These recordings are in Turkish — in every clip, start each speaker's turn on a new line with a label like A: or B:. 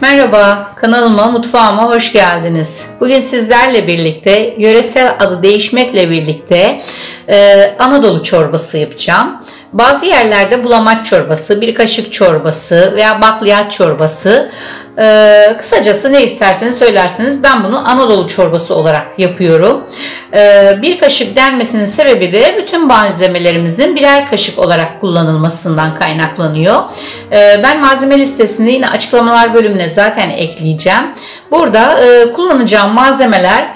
A: Merhaba, kanalıma, mutfağıma hoş geldiniz. Bugün sizlerle birlikte yöresel adı değişmekle birlikte Anadolu çorbası yapacağım. Bazı yerlerde bulamaç çorbası, bir kaşık çorbası veya bakliyat çorbası, kısacası ne isterseniz söylersiniz. Ben bunu Anadolu çorbası olarak yapıyorum. Bir kaşık denmesinin sebebi de bütün malzemelerimizin birer kaşık olarak kullanılmasından kaynaklanıyor. Ben malzeme listesini yine açıklamalar bölümüne zaten ekleyeceğim. Burada kullanacağım malzemeler: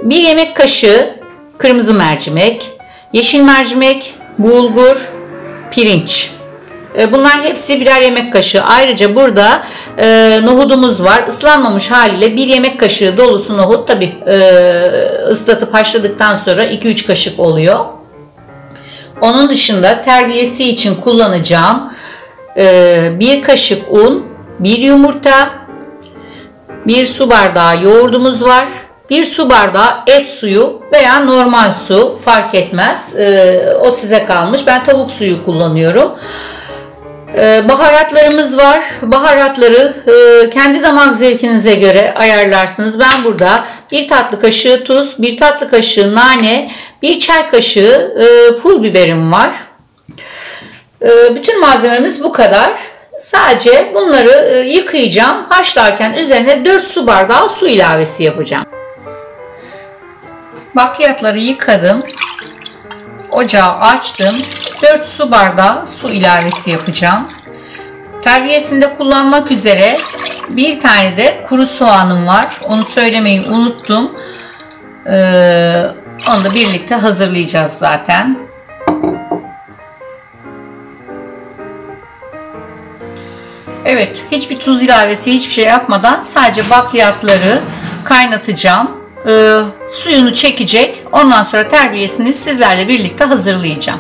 A: 1 yemek kaşığı kırmızı mercimek, yeşil mercimek, bulgur, pirinç. Bunlar hepsi birer yemek kaşığı. Ayrıca burada nohudumuz var. Islanmamış haliyle 1 yemek kaşığı dolusu nohut. Tabi ıslatıp haşladıktan sonra 2-3 kaşık oluyor. Onun dışında terbiyesi için kullanacağım 1 kaşık un, 1 yumurta, 1 su bardağı yoğurdumuz var. 1 su bardağı et suyu veya normal su fark etmez. O size kalmış. Ben tavuk suyu kullanıyorum. Baharatlarımız var. Baharatları kendi damak zevkinize göre ayarlarsınız. Ben burada 1 tatlı kaşığı tuz, 1 tatlı kaşığı nane, 1 çay kaşığı pul biberim var. Bütün malzememiz bu kadar. Sadece bunları yıkayacağım. Haşlarken üzerine 4 su bardağı su ilavesi yapacağım. Bakliyatları yıkadım. Ocağı açtım. 4 su bardağı su ilavesi yapacağım. Terbiyesinde kullanmak üzere bir tane de kuru soğanım var. Onu söylemeyi unuttum. Onu da birlikte hazırlayacağız zaten. Evet, hiçbir tuz ilavesi, hiçbir şey yapmadan sadece bakliyatları kaynatacağım. Suyunu çekecek. Ondan sonra terbiyesini sizlerle birlikte hazırlayacağım.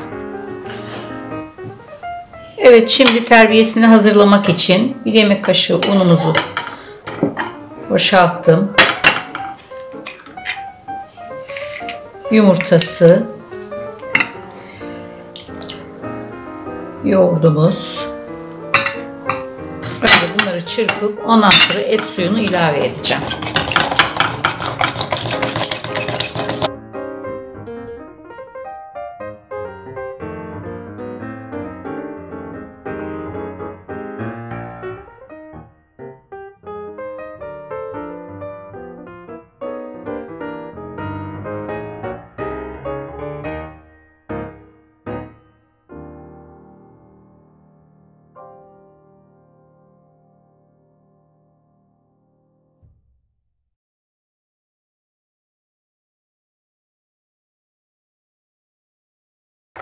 A: Evet, şimdi terbiyesini hazırlamak için 1 yemek kaşığı unumuzu boşalttım. Yumurtası, yoğurdumuz. Önce bunları çırpıp ondan sonra et suyunu ilave edeceğim.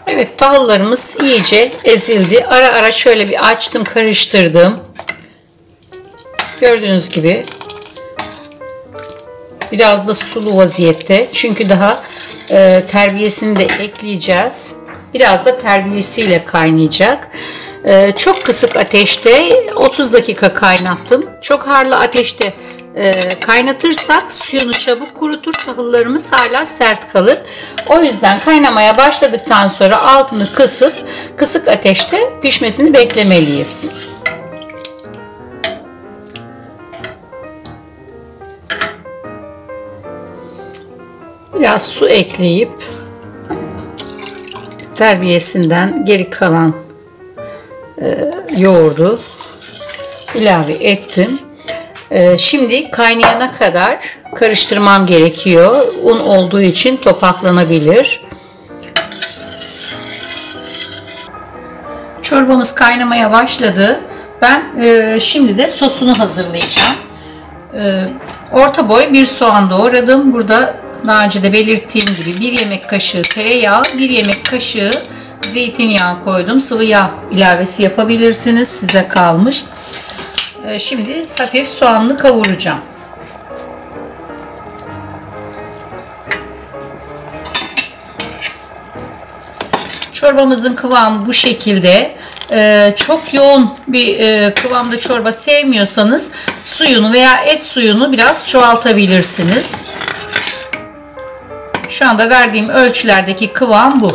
A: Evet, tahıllarımız iyice ezildi. Ara ara şöyle bir açtım, karıştırdım. Gördüğünüz gibi biraz da sulu vaziyette. Çünkü daha terbiyesini de ekleyeceğiz. Biraz da terbiyesiyle kaynayacak. Çok kısık ateşte 30 dakika kaynattım. Çok harlı ateşte kaynatırsak suyunu çabuk kurutur, tahıllarımız hala sert kalır. O yüzden kaynamaya başladıktan sonra altını kısıp kısık ateşte pişmesini beklemeliyiz. Biraz su ekleyip terbiyesinden geri kalan yoğurdu ilave ettim. Şimdi kaynayana kadar karıştırmam gerekiyor. Un olduğu için topaklanabilir. Çorbamız kaynamaya başladı. Ben şimdi de sosunu hazırlayacağım. Orta boy bir soğan doğradım. Burada daha önce de belirttiğim gibi 1 yemek kaşığı tereyağı, 1 yemek kaşığı zeytinyağı koydum. Sıvı yağ ilavesi yapabilirsiniz. Size kalmış. Şimdi hafif soğanlı kavuracağım. Çorbamızın kıvamı bu şekilde. Çok yoğun bir kıvamda çorba sevmiyorsanız suyunu veya et suyunu biraz çoğaltabilirsiniz. Şu anda verdiğim ölçülerdeki kıvam bu.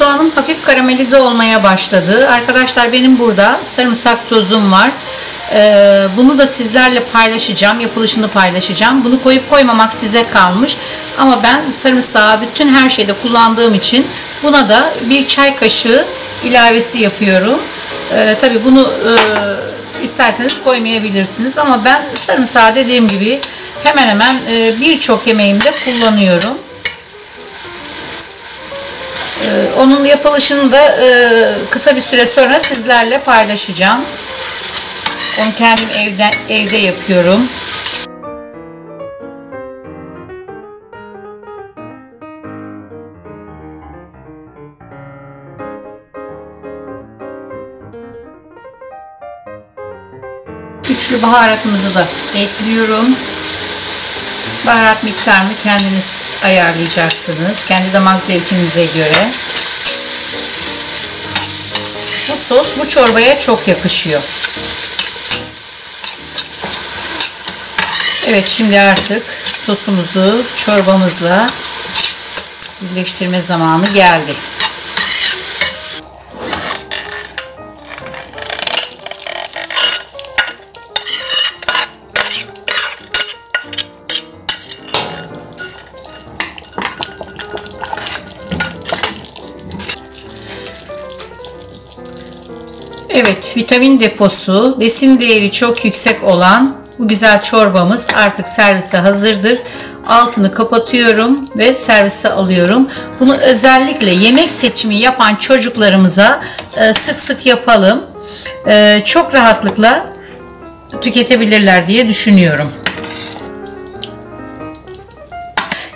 A: soğanım hafif karamelize olmaya başladı. Arkadaşlar benim burada sarımsak tozum var. Bunu da sizlerle paylaşacağım. Yapılışını paylaşacağım. Bunu koyup koymamak size kalmış. Ama ben sarımsağı bütün her şeyde kullandığım için buna da bir çay kaşığı ilavesi yapıyorum. Tabii bunu isterseniz koymayabilirsiniz. Ama ben sarımsağı dediğim gibi hemen hemen birçok yemeğimde kullanıyorum. Onun yapılışını da kısa bir süre sonra sizlerle paylaşacağım. Onu kendim evde yapıyorum. Güçlü baharatımızı da ekliyorum. Baharat miktarını kendiniz ayarlayacaksınız. Kendi damak zevkinize göre. Bu sos bu çorbaya çok yakışıyor. Evet, şimdi artık sosumuzu çorbamızla birleştirme zamanı geldi. Evet, vitamin deposu, besin değeri çok yüksek olan bu güzel çorbamız artık servise hazırdır. Altını kapatıyorum ve servise alıyorum. Bunu özellikle yemek seçimi yapan çocuklarımıza sık sık yapalım. Çok rahatlıkla tüketebilirler diye düşünüyorum.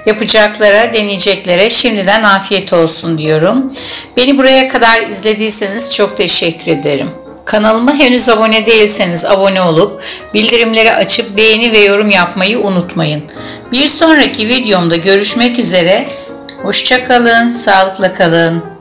A: Yapacaklara, deneyeceklere şimdiden afiyet olsun diyorum. Beni buraya kadar izlediyseniz çok teşekkür ederim. Kanalıma henüz abone değilseniz abone olup bildirimleri açıp beğeni ve yorum yapmayı unutmayın. Bir sonraki videomda görüşmek üzere. Hoşça kalın, sağlıkla kalın.